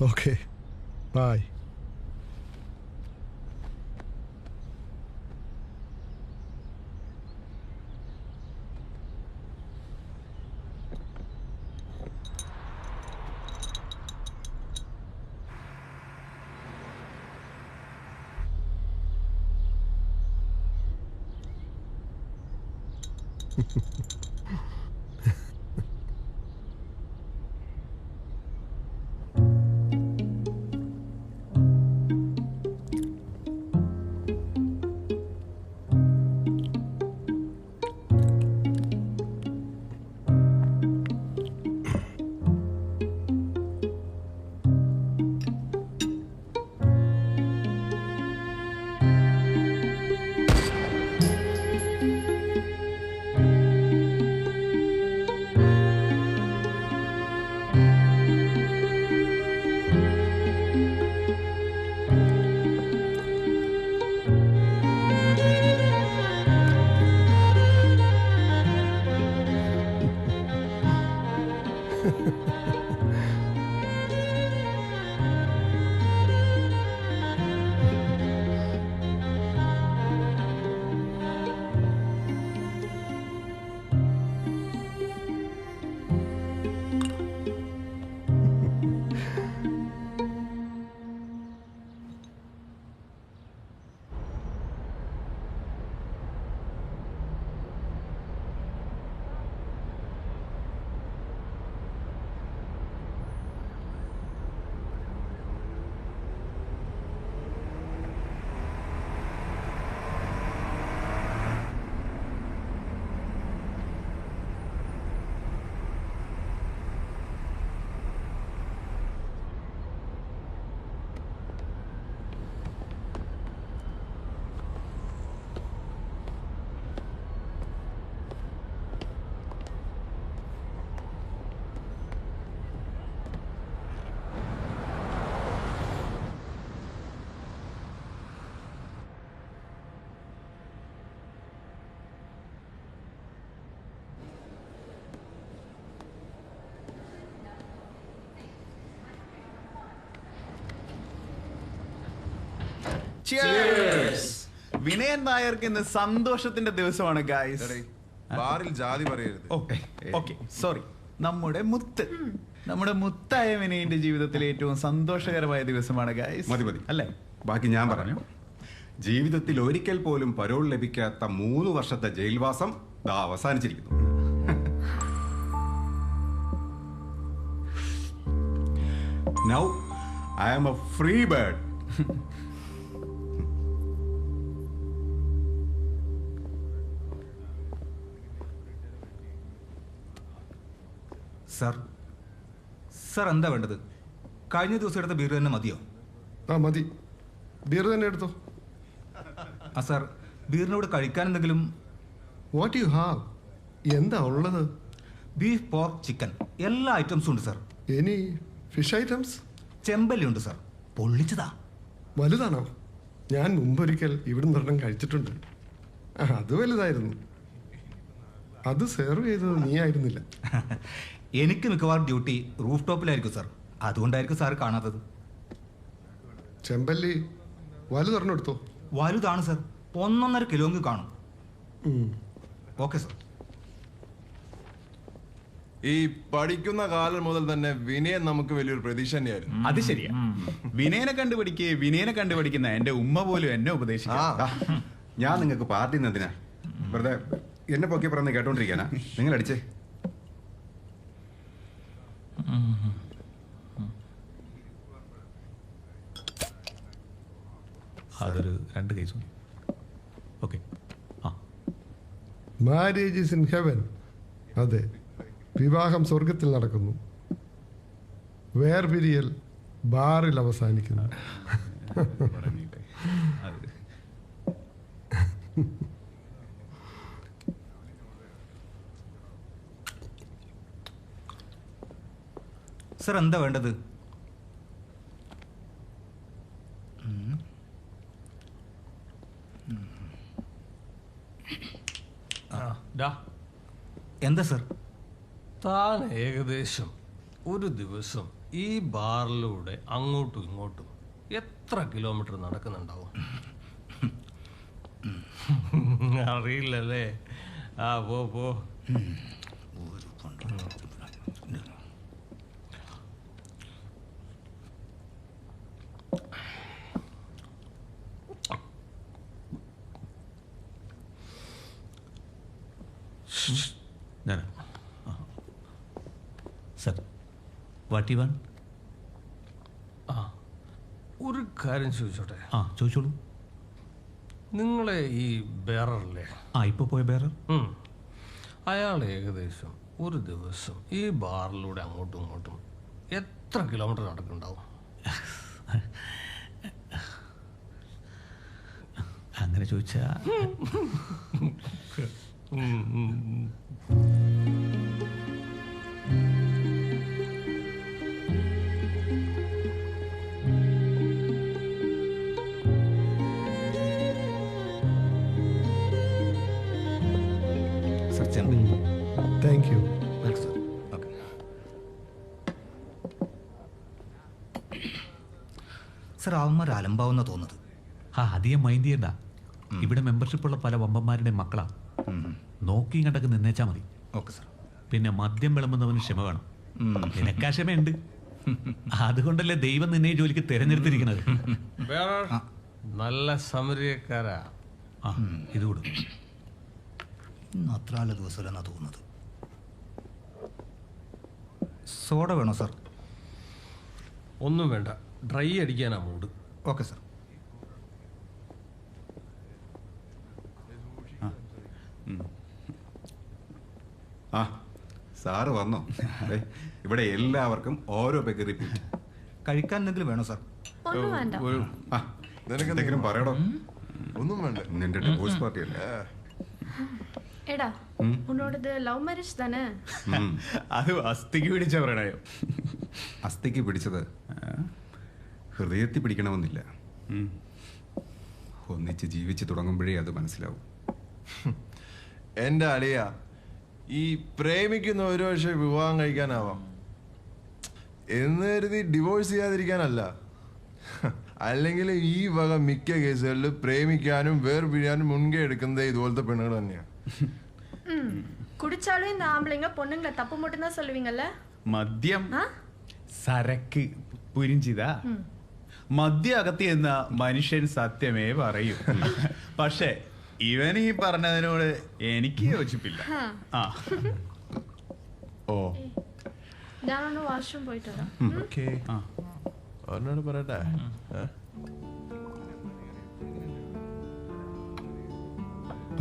Okay bye. Vinayan നായർക്ക് ഇന്ന് സന്തോഷത്തിന്റെ ദിവസമാണ് ഗായ്സ്. ബാറിൽ ജാതി പറയരുത്. Okay sorry. നമ്മുടെ മുത്തായ വിനയന്റെ ജീവിതത്തിലെ ഏറ്റവും സന്തോഷകരമായ ദിവസമാണ് ഗായ്സ്. മതി മതി അല്ലേ? ബാക്കി ഞാൻ പറഞ്ഞു. ജീവിതത്തിൽ ഒരിക്കൽ പോലും പരോൾ ലഭിക്കാത്ത 3 വർഷത്തെ ജയിൽവാസം ദാ അവസാനിച്ചിരിക്കുന്നു. Now I am a free bird. Sir എന്താ വേണ്ടത്? കഴിഞ്ഞ ദിവസം എടുത്ത ബീർ തന്നെ മതിയോ? മതി, ബീർ തന്നെ എടുത്തോ. സർ, ബീറിനോട് കഴിക്കാൻ എന്തെങ്കിലും? What you have? എന്താ ഉള്ളത്? ബീഫ്, പോർക്ക്, ചിക്കൻ എല്ലാ ഐറ്റംസും ഉണ്ട് സർ. Any fish items? ചെമ്പല്ലി ഉണ്ട് സർ, പൊള്ളിച്ചതാ. വലുതാണോ? ഞാൻ മുമ്പൊരിക്കൽ ഇവിടുന്ന് ഒരെണ്ണം കഴിച്ചിട്ടുണ്ട്. അത് വലുതായിരുന്നു. അത് സെർവ് ചെയ്തത് നീ ആയിരുന്നില്ല. എനിക്ക് മിക്കവാറും ഡ്യൂട്ടി റൂഫ് ടോപ്പിലായിരിക്കും സർ, അതുകൊണ്ടായിരിക്കും സാർ കാണാത്തത്. ചെമ്പല്ലി വലുതൊരെണ്ണം എടുത്തോ. വലുതാണ് സർ, 1.5 കിലോങ്ക് കാണും. Okay sir. ഈ പഠിക്കുന്ന കാലം മുതൽ തന്നെ വിനയൻ നമുക്ക് വലിയൊരു പ്രതീക്ഷ തന്നെയായിരുന്നു. അത് ശരിയാ. വിനയനെ കണ്ടുപിടിക്കുന്ന എന്റെ ഉമ്മ പോലും എന്നെ ഉപദേശിക്കും. ഞാൻ നിങ്ങൾക്ക് പാർട്ടി എന്തിനാ വെറുതെ എന്നെ പൊക്കി പറഞ്ഞ് കേട്ടോണ്ടിരിക്കാനാ? നിങ്ങൾ അടിച്ചേ. അതൊരു 2 കേസും. Okay. Marriage is in heaven. അതെ, വിവാഹം സ്വർഗത്തിൽ നടക്കുന്നു, വേർപിരിയൽ ബാറിൽ അവസാനിക്കുന്നു. സർ എന്താ വേണ്ടത്? എന്താ സർ? താൻ ഏകദേശം ഒരു ദിവസം ഈ ബാറിലൂടെ അങ്ങോട്ടും ഇങ്ങോട്ടും എത്ര കിലോമീറ്റർ നടക്കുന്നുണ്ടാവും? അറിയില്ലല്ലേ? ആ പോ പോ. Sir what you want? ആ ഒരു കാര്യം ചോദിച്ചോട്ടെ, ആ ചോദിച്ചോളൂ. നിങ്ങളെ ഈ ബേറല്ലേ, ആ ഇപ്പോൾ പോയ ബേറർ അയാൾ ഏകദേശം ഒരു ദിവസം ഈ ബാറിലൂടെ അങ്ങോട്ടും ഇങ്ങോട്ടും എത്ര കിലോമീറ്റർ നടക്കുന്നുണ്ടാവും? അങ്ങനെ ചോദിച്ചാ സർ ചെമ്പ്. Thank you. Welcome sir. Okay. Sir അവന്മാർ അലമ്പാവുന്ന തോന്നുന്നത്. ആ അധികം മൈൻഡ് ചെയ്യണ്ട. ഇവിടെ മെമ്പർഷിപ്പുള്ള പല വമ്പന്മാരുടെ മക്കളാ. നോക്കിയും കണ്ടൊക്കെ നിന്നേച്ചാ മതി. Okay sir. പിന്നെ മദ്യം വിളമ്പുന്നവന് ക്ഷമ വേണം. നിനക്കാ ക്ഷമയുണ്ട്. അതുകൊണ്ടല്ലേ ദൈവം നിന്നെ ഈ ജോലിക്ക് തിരഞ്ഞെടുത്തിരിക്കുന്നത്. നല്ല സമരീയക്കാരാ. ആ ഇത് കൊടുക്കും. ഇന്ന് അത്ര നല്ല ദിവസമല്ലെന്നാ തോന്നുന്നത്. സോഡ വേണോ സാർ? ഒന്നും വേണ്ട, ഡ്രൈ അടിക്കാനാ മൂഡ്. Okay sir. ആ സാറ് വന്നോ? ദേ, ഇവിടെ എല്ലാവർക്കും ഓരോ പെഗ് റിപ്പീറ്റ്. കഴിക്കാൻ എന്തെങ്കിലും വേണോ സാർ? ഒന്നും വേണ്ട. ആ എന്തെങ്കിലും പറയടോ. ഒന്നും വേണ്ട. നിന്റെ ഡിവോഴ്സ് പാർട്ടി അല്ലേ? എടാ ഉന്നോടത് ലവ് മാരേജ് താനേ? അത് അസ്ഥിക്ക് പിടിച്ച പ്രണയം. അസ്ഥിക്ക് പിടിച്ചത് ഹൃദയത്തിൽ പിടിക്കണമെന്നില്ല. ഒന്നിച്ച് ജീവിച്ച് തുടങ്ങുമ്പോഴേ അത് മനസ്സിലാവും. എന്റെ അളിയ, ഈ പ്രേമിക്കുന്ന ഒരു പക്ഷേ വിവാഹം കഴിക്കാനാവാം എന്ന് കരുതി ഡിവോഴ്സ് ചെയ്യാതിരിക്കാനല്ല. അല്ലെങ്കിൽ ഈ വക മിക്ക കേസുകളിൽ പ്രേമിക്കാനും വേർപിരിയാനും മുൻകൈ എടുക്കുന്നത് ഇതുപോലത്തെ പെണ്ണുകൾ തന്നെയാണ്. குடிச்சாலும் இந்த ஆம்பளைங்க பொண்ணுங்களை தப்பு மட்டும் தான் சொல்லுவீங்கல்ல? മദ്യം, സരക്ക്, പുരിഞ്ചിതാ. മദ്യം അകത്തി എന്ന മനുഷ്യൻ സത്യമേ പറയൂ. പക്ഷേ ഇവൻ ഈ പറഞ്ഞതിനോട് എനിക്ക് യോജിപ്പില്ല. ആ ഓ ഞാനൊന്ന് വാഷ്റൂം പോയിട്ട് വരാം. ഓക്കെ. അവനോട് പറയട്ടെ.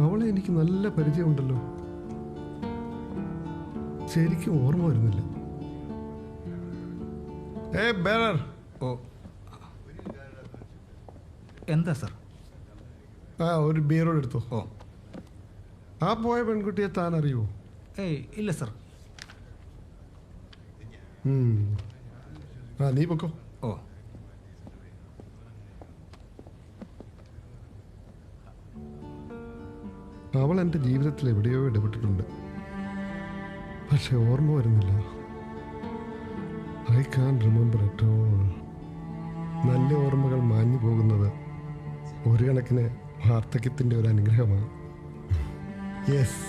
അവളെ എനിക്ക് നല്ല പരിചയമുണ്ടല്ലോ. ശരിക്കും ഓർമ്മ വരുന്നില്ല. ബേറർ. ഓ എന്താ സാർ? ആ ഒരു ബീറോട് എടുത്തോ. ഓ ആ പോയ പെൺകുട്ടിയെ താൻ അറിയുമോ? ഏയ് ഇല്ല സാർ. ആ നീ പൊക്കോ. ഓ അവൾ എൻ്റെ ജീവിതത്തിൽ എവിടെയോ ഇടപെട്ടിട്ടുണ്ട്, പക്ഷെ ഓർമ്മ വരുന്നില്ല. I can remember at all. നല്ല ഓർമ്മകൾ മാഞ്ഞു പോകുന്നത് ഒരു കണക്കിന് വാർദ്ധക്യത്തിൻ്റെ ഒരു അനുഗ്രഹമാണ്. Yes,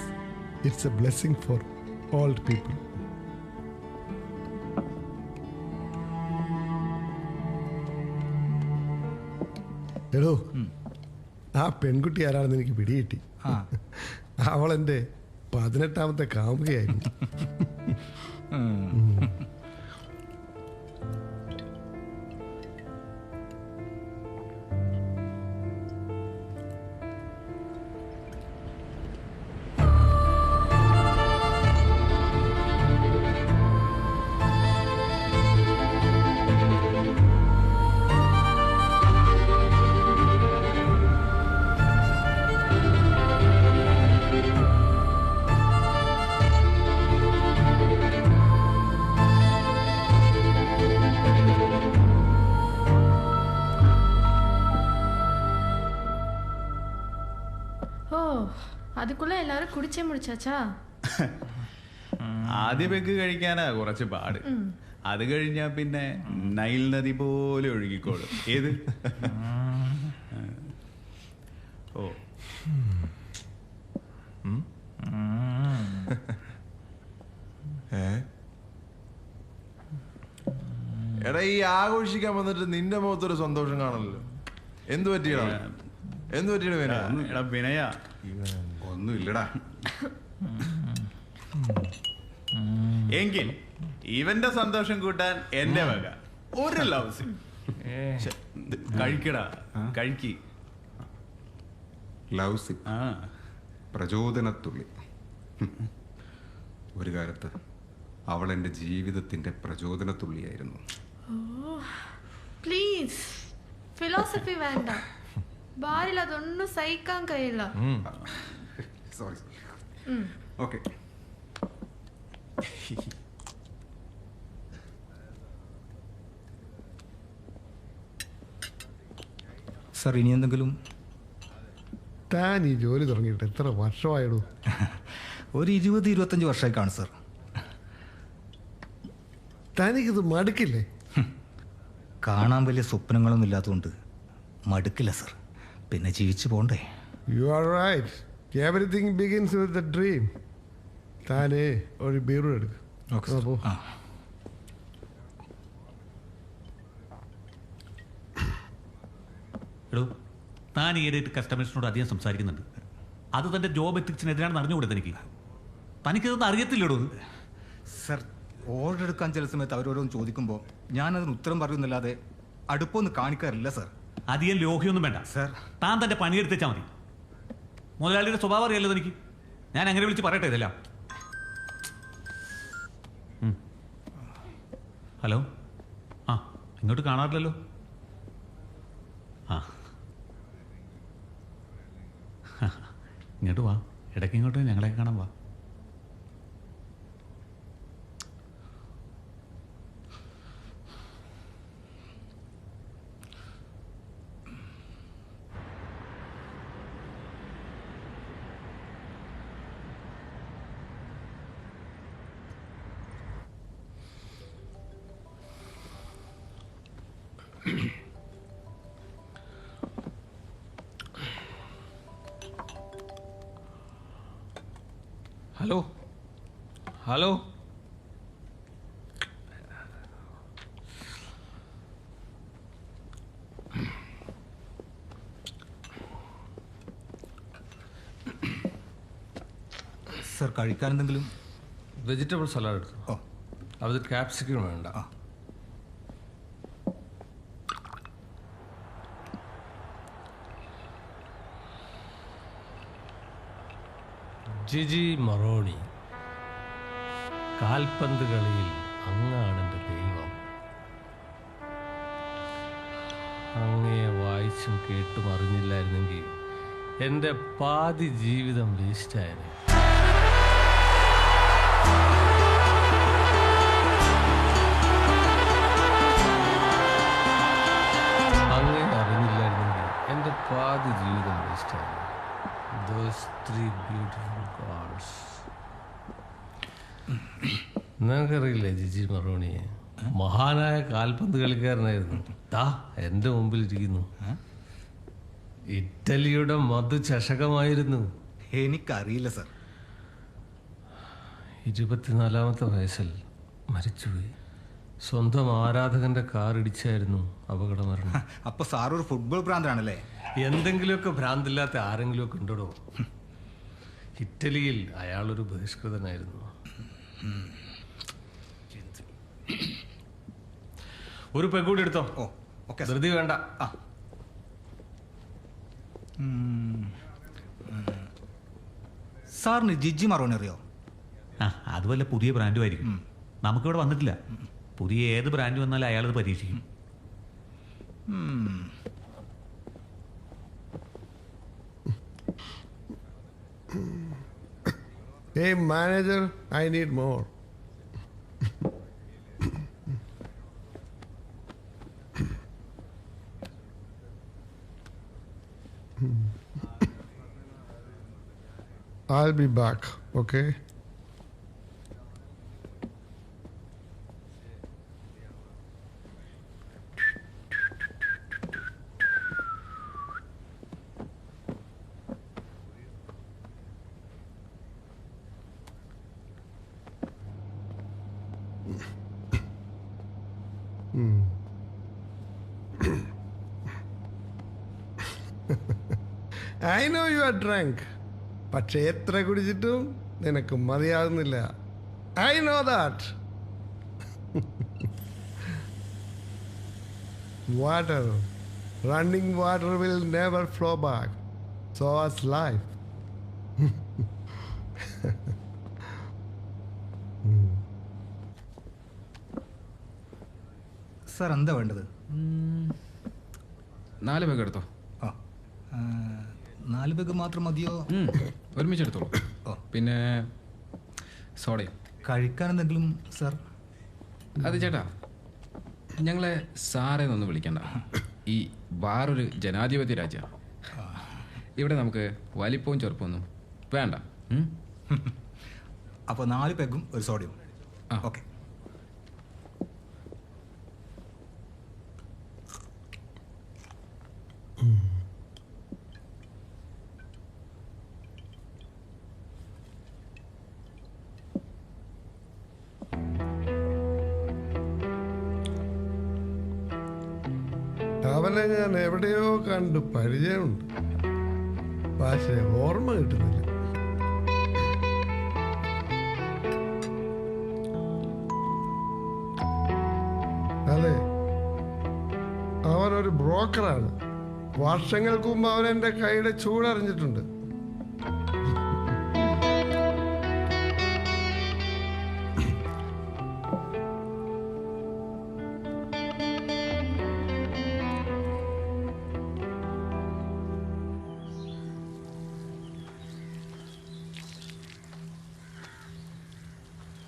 it's a blessing for old people. എടോ, ആ പെൺകുട്ടി ആരാണെന്ന് എനിക്ക് പിടികിട്ടി. അവളെൻ്റെ 18ാമത്തെ കാമുകയായിരുന്നു. ஓ அதுக்குள்ள எல்லாரும் குடிச்சே முடிச்சாச்சா? ആദ്യ പെഗ് കഴിക്കാനാ കുറച്ച് പാട്. അത് കഴിഞ്ഞാ പിന്നെ നൈൽ നദി പോലെ ഒഴുകിക്കോളും. ഏത്? ഓ എടാ ഈ ആഘോഷിക്കാൻ വന്നിട്ട് നിന്റെ മുഖത്തൊരു സന്തോഷം കാണല്ലോ. എന്തു പറ്റിയടാ? എന്തു പറ്റിയുടെ വിനയ? എടാ വിനയ, ഒന്നുമില്ലടാ. എങ്കിൽ ഇവന്റെ സന്തോഷം കൂട്ടാൻ എന്റെ വക ഒരു ലവ് കഴിക്കടാ, കഴിക്ക്. ലവ് സിപ്പ്, ആ പ്രചോദനത്തുള്ളി. ഒരു കാലത്ത് അവൾ എൻ്റെ ജീവിതത്തിന്റെ പ്രചോദനത്തുള്ളിയായിരുന്നു. പ്ലീസ് ഫിലോസഫി വേണ്ട. ബാറിൽ അതൊന്നും സഹിക്കാൻ കഴിയില്ല. സോറി. ഓക്കെ. സാർ ഇനി എന്തെങ്കിലും? താൻ ഈ ജോലി തുടങ്ങിയിട്ട് എത്ര വർഷമായിടൂ? ഒരു 20-25 വർഷമായി കാണും സാർ. തനിക്കിത് മടുക്കില്ലേ? കാണാൻ വലിയ സ്വപ്നങ്ങളൊന്നും ഇല്ലാത്തതുകൊണ്ട് മടുക്കില്ല സാർ. പിന്നെ ജീവിച്ചു പോണ്ടേ. You are right. Everything begins with a dream. താനേ ഒരു ബീറു എടുക്കും. Okay sir. ആ എടോ, താൻ ഈയിടെയായിട്ട് കസ്റ്റമേഴ്സിനോട് അധികം സംസാരിക്കുന്നുണ്ട്. അത് തൻ്റെ ജോബ് എത്തിക്സിനെതിരാണെന്ന് അറിഞ്ഞുകൂടെ തനിക്ക്? തനിക്കിതൊന്നും അറിയത്തില്ലടോ. സാർ, ഓർഡർ എടുക്കാൻ ചില സമയത്ത് അവരോരോന്ന് ചോദിക്കുമ്പോൾ ഞാനതിന് ഉത്തരം പറയുന്നില്ലാതെ അടുപ്പൊന്നും കാണിക്കാറില്ല സാർ. അധികം ലോഹ്യൊന്നും വേണ്ട സാർ. താൻ തൻ്റെ പണിയെടുത്തേച്ചാൽ മതി. മുതലാളിയുടെ സ്വഭാവം അറിയാലോ തനിക്ക്. ഞാൻ അങ്ങനെ വിളിച്ച് പറയട്ടെ ഇതെല്ലാം. ഹലോ, ആ ഇങ്ങോട്ട് കാണാറില്ലല്ലോ. ആ ഇങ്ങോട്ട് വാ, ഇടയ്ക്ക് ഇങ്ങോട്ട് ഞങ്ങളെ കാണാൻ വാ. ഹലോ ഹലോ, സാർ കഴിക്കാൻ എന്തെങ്കിലും? വെജിറ്റബിൾ സലാഡ് എടുത്തു. ഓ, അത് ക്യാപ്സിക്കം വേണ്ട. ആ. ജിജി മറോണി, കാൽപന്ത് കളിയിൽ അങ്ങാണെൻ്റെ ദൈവം. അങ്ങയെ വായിച്ചും കേട്ടും അറിഞ്ഞില്ലായിരുന്നെങ്കിൽ എൻ്റെ പാതി ജീവിതം വേസ്റ്റായത്. അങ്ങയെ അറിഞ്ഞില്ലായിരുന്നെങ്കിൽ എൻ്റെ പാതി ജീവിതം വേസ്റ്റായത്. Those 3 beautiful girls. നിനക്കറിയില്ലേ ജിജി മറോണിയെ? മഹാനായ കാൽപന്ത് കളിക്കാരനായിരുന്നു. ദാ എൻ്റെ മുമ്പിൽ ഇരിക്കുന്നു. ഇറ്റലിയുടെ മധു ചഷകമായിരുന്നു. എനിക്കറിയില്ല സാർ. 24-ാമത്തെ വയസ്സിൽ മരിച്ചുപോയി. സ്വന്തം ആരാധകന്റെ കാർ ഇടിച്ചായിരുന്നു അപകടമരണം. അപ്പൊ സാർ ഒരു ഫുട്ബോൾ ഭ്രാന്തനാണല്ലേ? എന്തെങ്കിലുമൊക്കെ ഭ്രാന്തില്ലാത്ത ആരെങ്കിലുമൊക്കെ ഉണ്ടോ? ഇറ്റലിയിൽ അയാളൊരു ബഹിഷ്കൃതനായിരുന്നു. ഒരു പെഗ്ഗൂടി എടുത്തോ. ഓ ഓക്കെ. ധൃതി വേണ്ട. ആ സാറിന് ജിജി മറോണി അറിയോ? ആ അത് വല്ല പുതിയ ബ്രാൻഡും ആയിരിക്കും. നമുക്കിവിടെ വന്നിട്ടില്ല. പുതിയ ഏത് ബ്രാൻഡ് വന്നാലും അയാളത് പരീക്ഷിക്കും. Hey manager, I need more. I'll be back, okay? I know you are drunk, പക്ഷെ എത്ര കുടിച്ചിട്ടും നിനക്ക് മതിയാകുന്നില്ല. I know that. Water, running water will never flow back. So as life. Sir എന്താ വേണ്ടത്? 4 പേഗ് എടുത്തോ. ആ 4 പേഗ് മാത്രം മതിയോ? ഒരുമിച്ചെടുത്തോളൂ. പിന്നെ സോഡയും കഴിക്കാൻ എന്തെങ്കിലും സാർ? അത് ചേട്ടാ, ഞങ്ങളെ സാറേന്നൊന്ന് വിളിക്കണ്ട. ഈ ബാറൊരു ജനാധിപത്യ രാജ്യമാണ്. ഇവിടെ നമുക്ക് വലിപ്പവും ചെറുപ്പമൊന്നും വേണ്ട. അപ്പോൾ 4 പെഗും ഒരു സോഡയും. ഓക്കെ. അവനെ ഞാൻ എവിടെയോ കണ്ട് പരിചയമുണ്ട്, പക്ഷേ ഓർമ്മ കിട്ടുന്നില്ല. അതെ, അവനൊരു ബ്രോക്കറാണ്. വർഷങ്ങൾക്ക് മുമ്പ് അവൻ എൻ്റെ കൈയുടെ ചൂടറിഞ്ഞിട്ടുണ്ട്.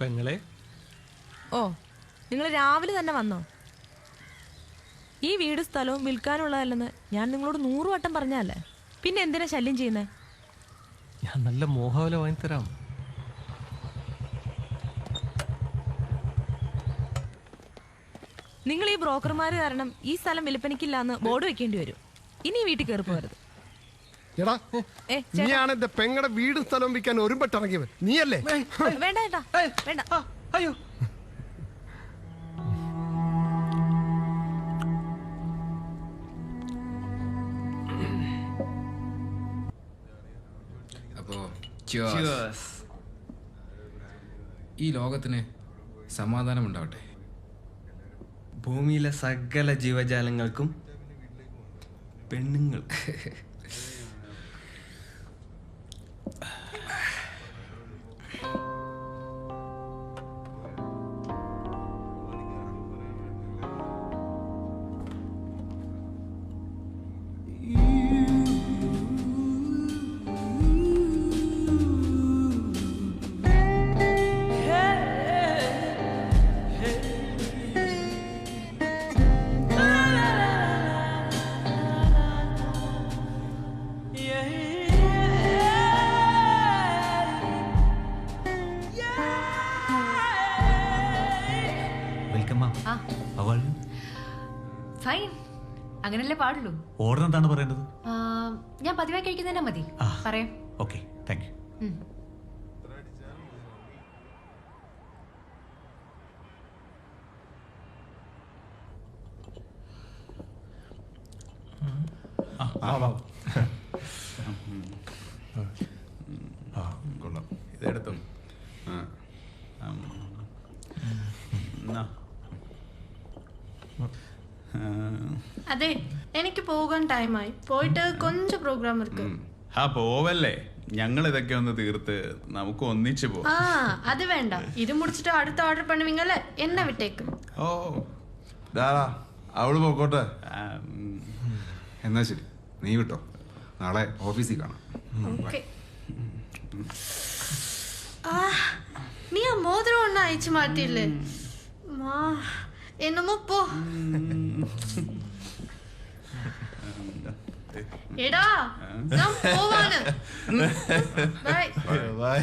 പെങ്ങളെ, ഓ, നിങ്ങൾ രാവിലെ തന്നെ വന്നോ? ഈ വീട് സ്ഥലവും വിൽക്കാനുള്ളതല്ലെന്ന് ഞാൻ നിങ്ങളോട് 100 വട്ടം പറഞ്ഞല്ലേ, പിന്നെ എന്തിനാ ശല്യം ചെയ്യുന്നേ? ഞാൻ നല്ല മോഹവില വാങ്ങിത്തരാം. നിങ്ങൾ ഈ ബ്രോക്കർമാർ കാരണം ഈ സ്ഥലം വിൽപ്പനയ്ക്കില്ല എന്ന് ബോർഡ് വെക്കേണ്ടി വരും. ഇനി വീട്ടിൽ കയറി പോകരുത്. എടാ, നീയാണ് എന്റെ പെങ്ങളുടെ വീടും സ്ഥലവും വിൽക്കാൻ ഒരുമ്പെട്ടിറങ്ങിയവൻ. നീയല്ലേ? വേണ്ട ഏട്ടാ, വേണ്ട. അയ്യോ, അപ്പോ ഈ ലോകത്തിന് സമാധാനം ഉണ്ടാവട്ടെ. ഭൂമിയിലെ സകല ജീവജാലങ്ങൾക്കും പെണ്ണുങ്ങൾ. ഫൈൻ, അങ്ങനല്ലേ പാടുള്ളൂ. ഓർഡർ എന്താണ് പറയേണ്ടത്? ഞാൻ പതിവായി കഴിക്കുന്നതന്നെ മതി. പറയാം. Okay, thank you. കൊള്ളാം, ഇതെടുത്തു. അതെ, എനിക്ക് പോകാൻ ടൈമായി. പോയിട്ട് കൊഞ്ചം പ്രോഗ്രാം ഇருக்கு. ആ പോവല്ലേ, ഞങ്ങൾ ഇതൊക്കെ ഒന്ന് തീർത്ത് നമുക്ക് ഒന്നിച്ചു പോ. ആ അത് വേണ്ട, ഇത് മുടിച്ചിട്ട് അടുത്ത ഓർഡർ பண்ணுவீங்கல்ல, എന്നെ വിട്ടേക്ക്. ഓ അവള് പോക്കോട്ടെ. എന്നാ ശരി, നീ വിട്ടോ, നാളെ ഓഫീസിൽ കാണാം. ഓക്കെ. നീ ആ മോതിരം ഒന്നും അയച്ചു മാറ്റിയില്ലേ? എന്നമോ പോ. എടാ, ഞാൻ പോവാണ്. Bye bye.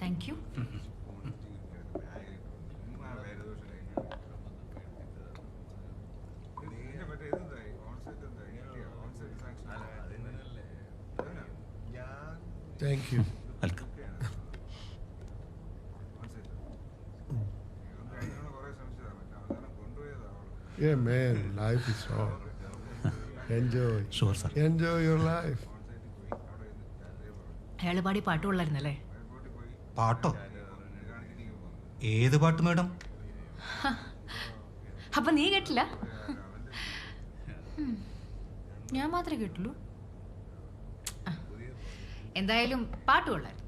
Thank you. Thank you. Welcome. Yeah, man, life is short. Enjoy. Sure, sir. Enjoy your life. അയാള് പാടി പാട്ട് കൊള്ളായിരുന്നല്ലേ? പാട്ടോ? ഏത് പാട്ട് മാഡം? അപ്പൊ നീ കേട്ടില്ല? ഞാൻ മാത്രമേ കേട്ടുള്ളൂ. എന്തായാലും പാട്ട് കൊള്ളായിരുന്നു.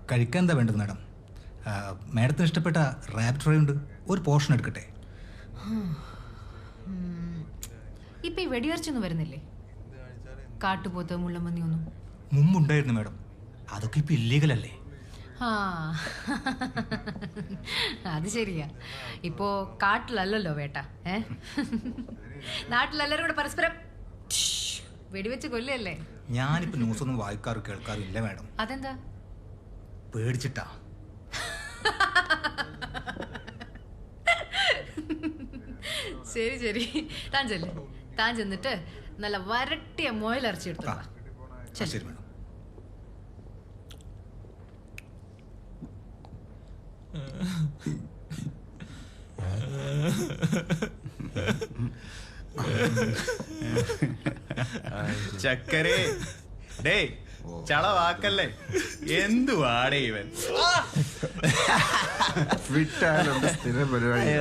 കഴിക്കാൻ എന്താ വേണ്ടത് മാഡം? മാഡത്തിന് ഇഷ്ടപ്പെട്ട റാബിറ്റ് ഫ്രൈ ഉണ്ട്, ഒരു പോർഷൻ എടുക്കട്ടെ. ഇപ്പൊ ഈ വെടിയിറച്ചൊന്നും വരുന്നില്ലേ? കാട്ടുപോത്ത് മുള്ളമന്നി ഒന്നും മുമ്പുണ്ടായിരുന്നു മാഡം, അതൊക്കെ ഇപ്പൊ ഇല്ലീഗൽ അല്ലേ? ആ അത് ശരിയാ. ഇപ്പോ കാട്ടിലല്ലല്ലോ വേട്ട. നാട്ടിലെല്ലാരും കൂടെ പരസ്പരം വെടിവെച്ച് കൊല്ലല്ലേ? ഞാനിപ്പോ ന്യൂസ് ഒന്നും വായിക്കാറ് കേൾക്കാറും ഇല്ല മാഡം. അതെന്താ? പേടിച്ചിട്ടാ. ശരി ശരി, താൻ ചെന്നിട്ട് നല്ല വരട്ടിയ മുയലിറച്ചി എടുത്തു. ശരി മാഡം. ചക്കരേ ഡേ ചളവാക്കല്ലേ. എന്തുവാടേ ഇവൻ? വിട്ടാലുണ്ട് സ്ഥിരം പരിപാടി.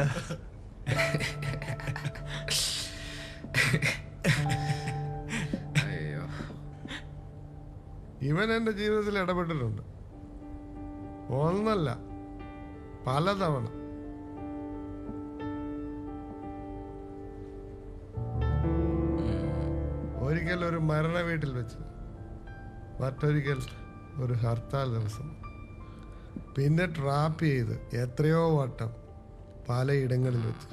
ഇവൻ എൻ്റെ ജീവിതത്തിൽ ഇടപെട്ടിട്ടുണ്ട്, ഒന്നല്ല പലതവണ. ഒരിക്കൽ ഒരു മരണ വീട്ടിൽ വെച്ച്, മറ്റൊരിക്കൽ ഒരു ഹർത്താൽ ദിവസം, പിന്നെ ട്രാപ്പ് ചെയ്ത് എത്രയോ വട്ടം പലയിടങ്ങളിൽ വെച്ച്.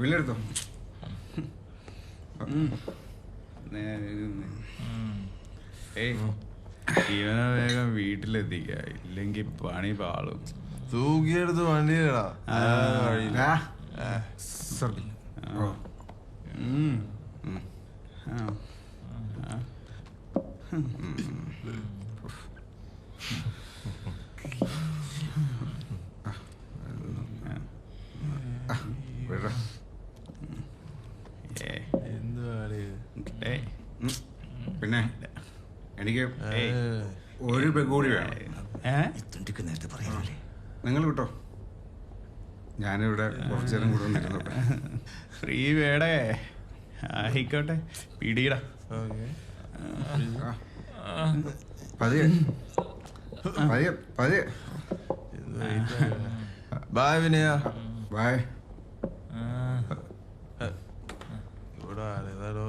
വിളിയെടുത്തോ. ഇവനെ വേഗം വീട്ടിലെത്തിക്ക, ഇല്ലെങ്കിൽ പണി പാളും. തൂക്കിയെടുത്ത് വണ്ടിയിലടാ സർ പിന്നെ എനിക്ക് ഒരു കൂടി വേണം. നേരത്തെ പറയാനല്ലേ. നിങ്ങൾ കിട്ടോ, ഞാനിവിടെ കുറച്ചു നേരം കൂടെ വന്നിരുന്നോട്ടെ. ഫ്രീ വേടേ ആയിക്കോട്ടെ, പിടിയിടാ. പതിയെ പതിയെ പതിയെ. ബായ് വിനയ. ബായ്. ഇവിടെ ആരേതാരോ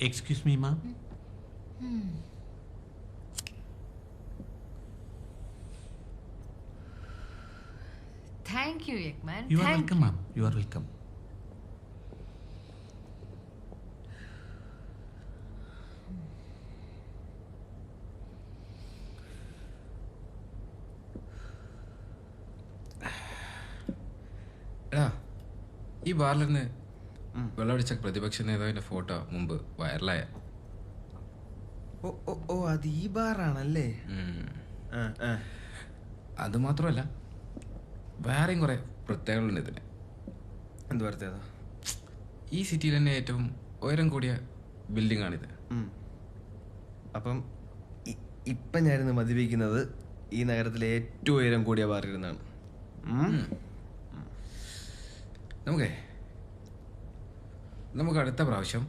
Excuse me, ma'am. Thank you, Ekman. You are Thank welcome, ma'am. You are welcome. ഈ ബാറിലിരുന്ന് വെള്ളമടിച്ച പ്രതിപക്ഷ നേതാവിന്റെ ഫോട്ടോ മുമ്പ് വൈറലായ. ഓ അത് ഈ ബാറാണല്ലേ. അത് മാത്രമല്ല, വേറെയും കുറെ പ്രത്യേകതകളുണ്ട് ഇതിന്. എന്ത് പ്രത്യേകത? ഈ സിറ്റിയിൽ തന്നെ ഏറ്റവും ഉയരം കൂടിയ ബിൽഡിംഗ് ആണിത്. അപ്പം ഇപ്പം ഞാനിന്ന് മതിവയ്ക്കുന്നത് ഈ നഗരത്തിലെ ഏറ്റവും ഉയരം കൂടിയ ബാറിരുന്നാണ്. നമുക്ക് അടുത്ത പ്രാവശ്യം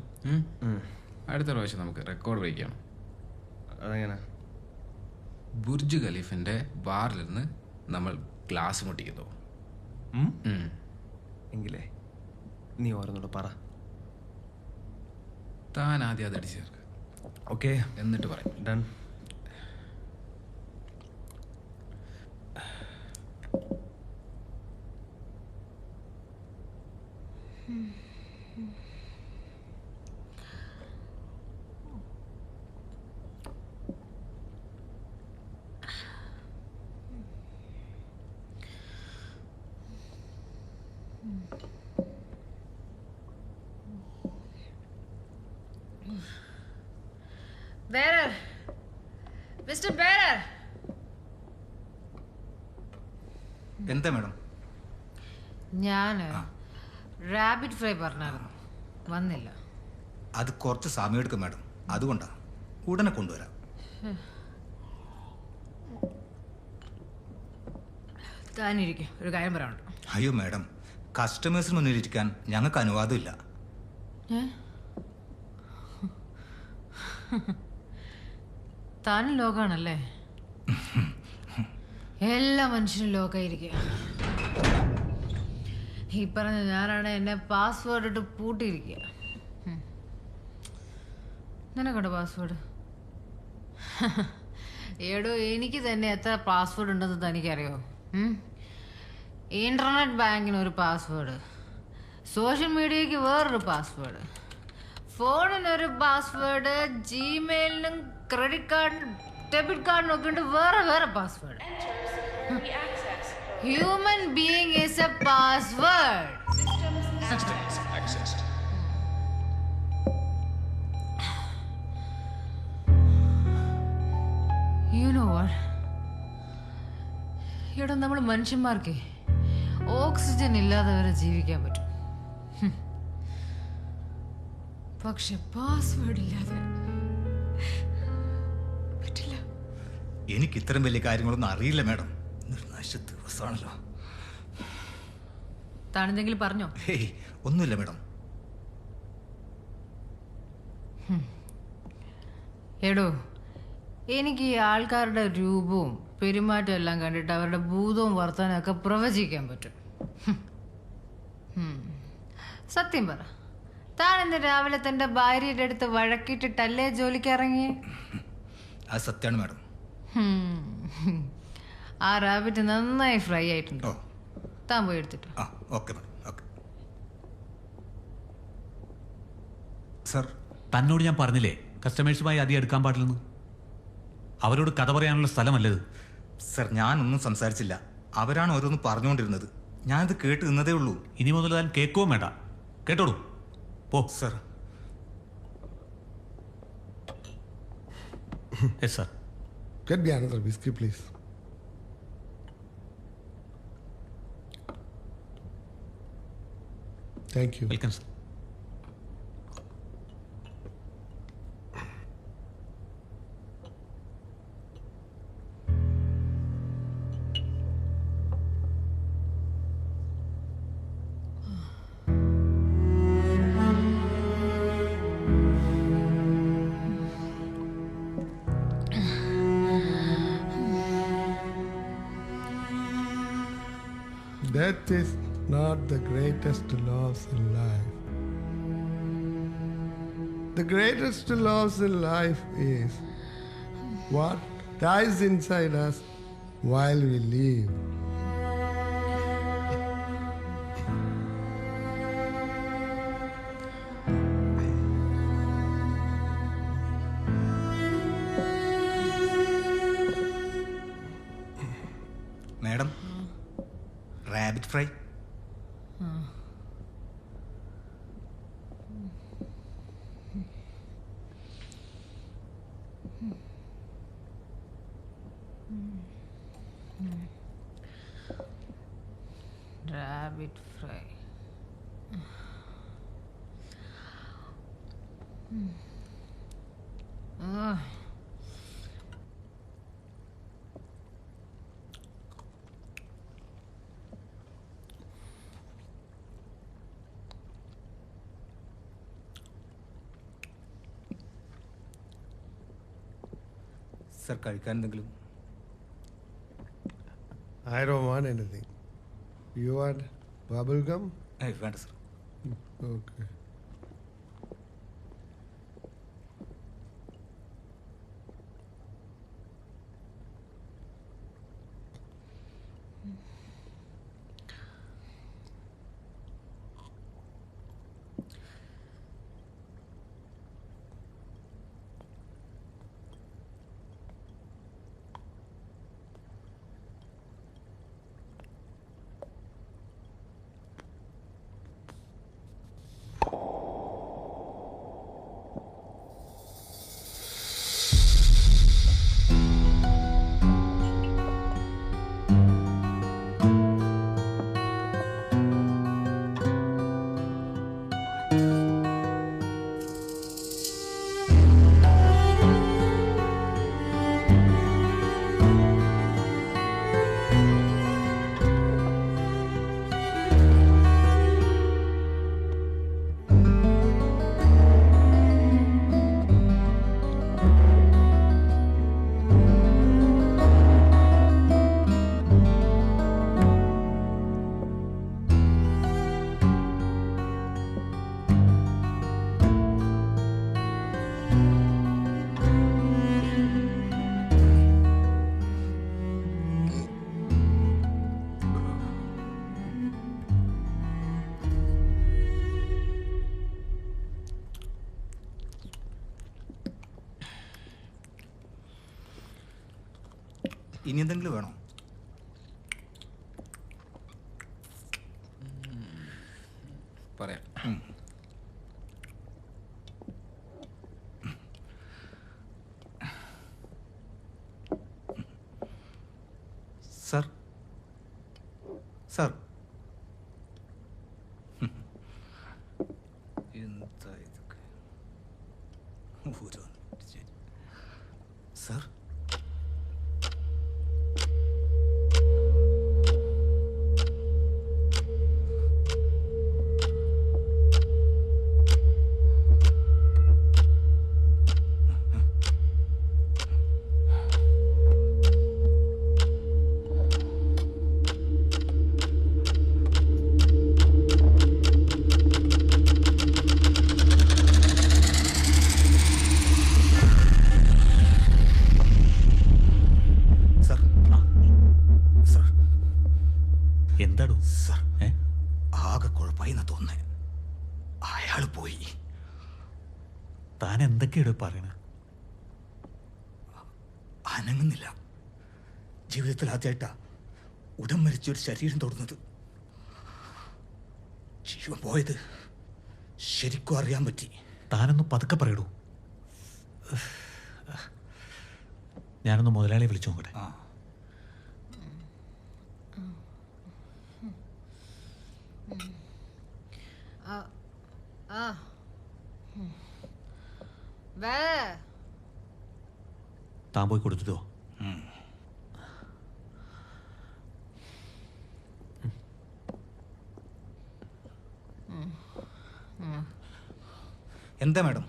നമുക്ക് റെക്കോർഡ് ബ്രേക്ക് ചെയ്യണം. അതെങ്ങനെ? ബുർജ് ഖലീഫിന്റെ ബാറിലിരുന്ന് നമ്മൾ ഗ്ലാസ് മുട്ടിക്കുന്നു. എങ്കിലേ നീ ഓരോന്നോട് പറ. താൻ ആദ്യം അത് അടിച്ചു ചേർക്ക്. ഓക്കെ, എന്നിട്ട് പറയും. ഡൺ. Bearer, Mr. Bearer. എന്താ മാഡം? ഞാൻ റാബിറ്റ് ഫ്രൈ പറഞ്ഞായിരുന്നു, വന്നില്ല. അത് കുറച്ച് സമയം എടുക്കും മാഡം, അതുകൊണ്ടാ. ഉടനെ കൊണ്ടുവരാം. താനിരിക്കും, ഒരു കാര്യം പറയാനുണ്ട്. അയ്യോ മാഡം, കസ്റ്റമേഴ്സിന് മുന്നിലിരിക്കാൻ ഞങ്ങൾക്ക് അനുവാദമില്ല. താനും ലോകാണല്ലേ? എല്ലാ മനുഷ്യനും ലോകായിരിക്കുക. ഈ പറഞ്ഞ ഞാനാണ് എന്നെ പാസ്വേഡ് ഇട്ട് പൂട്ടിയിരിക്കുക. നിനക്കുണ്ടോ പാസ്വേഡ്? ഏടോ, എനിക്ക് തന്നെ എത്ര പാസ്വേഡ് ഉണ്ടെന്ന് തനിക്കറിയോ? ഇന്റർനെറ്റ് ബാങ്കിന് ഒരു പാസ്വേഡ്, സോഷ്യൽ മീഡിയക്ക് വേറൊരു പാസ്വേഡ്, ഫോണിനൊരു പാസ്വേഡ്, ജിമെയിലിനും ക്രെഡിറ്റ് കാർഡിനും ഡെബിറ്റ് കാർഡിനും ഒക്കെ ഉണ്ട് വേറെ വേറെ password. Human being is A password. You know what? ഇവിടെ നമ്മൾ മനുഷ്യന്മാർക്ക് ഓക്സിജൻ ഇല്ലാതെ വരെ ജീവിക്കാൻ പറ്റും. പക്ഷെ പാസ്വേഡ് ഇല്ലാതെ പറ്റില്ല. എനിക്ക് ഇത്തരം വലിയ കാര്യങ്ങളൊന്നും അറിയില്ല മാഡം. ദിവസമാണല്ലോ. താനെന്തെങ്കിലും പറഞ്ഞോ? ഹേയ്, ഒന്നുമില്ല മാഡം. എടോ, എനിക്ക് ഈ ആൾക്കാരുടെ രൂപവും പെരുമാറ്റവും എല്ലാം കണ്ടിട്ട് അവരുടെ ഭൂതവും വർത്തമാനവും ഒക്കെ പ്രവചിക്കാൻ പറ്റും. സത്യം പറ, താൻ ഇന്ന് രാവിലെ തന്റെ ഭാര്യയുടെ അടുത്ത് വഴക്കിട്ടിട്ടല്ലേ ജോലിക്ക് ഇറങ്ങി? അത് സത്യമാണ് മാഡം. ആ റാബിറ്റ് നന്നായി ഫ്രൈ ആയിട്ടുണ്ട്. താൻ പോയി എടുത്തിട്ട്. Okay madam. Okay sir. തന്നോട് ഞാൻ പറഞ്ഞില്ലേ കസ്റ്റമേഴ്സുമായി അധികം എടുക്കാൻ പാടില്ലെന്ന്. അവരോട് കഥ പറയാനുള്ള സ്ഥലമല്ലത്. സർ, ഞാനൊന്നും സംസാരിച്ചില്ല. അവരാണ് ഓരോന്ന് പറഞ്ഞുകൊണ്ടിരുന്നത്. ഞാനിത് കേട്ട് നിന്നതേ ഉള്ളൂ. ഇനി മുതൽ താൻ കേൾക്കുകയും വേണ്ട. കേട്ടോളൂ, പോ. Sir. Yes sir. Get me another whiskey, please. Thank you. Welcome, sir. Death is not the greatest loss in life. The greatest loss in life is what dies inside us while we live. Madam, rabbit fry. Rabbit fry. Sir, കഴിക്കാൻ എന്തെങ്കിലും? I don't want anything. You want bubble gum? വേണ്ട sir. Okay. ഇനി എന്തെങ്കിലും വേണോ? പറയാം. Sir, sir എന്താ ഇതൊക്കെ sir എന്താടോ സാർ ആകെ കുഴപ്പമായി എന്നാ തോന്നേ. അയാൾ പോയി. താൻ എന്തൊക്കെയാടോ പറയണ? അനങ്ങുന്നില്ല. ജീവിതത്തിൽ ആദ്യമായിട്ടാ ഉടൻ മരിച്ചൊരു ശരീരം തൊടുന്നത്. ജീവൻ പോയത് ശരിക്കും അറിയാൻ പറ്റി. താനൊന്ന് പതുക്കെ പറയടൂ. ഞാനൊന്ന് മുതലാളിയെ വിളിച്ചു നോക്കട്ടെ. താൻ പോയി കൊടുത്തിട്ടോ? എന്താ മാഡം?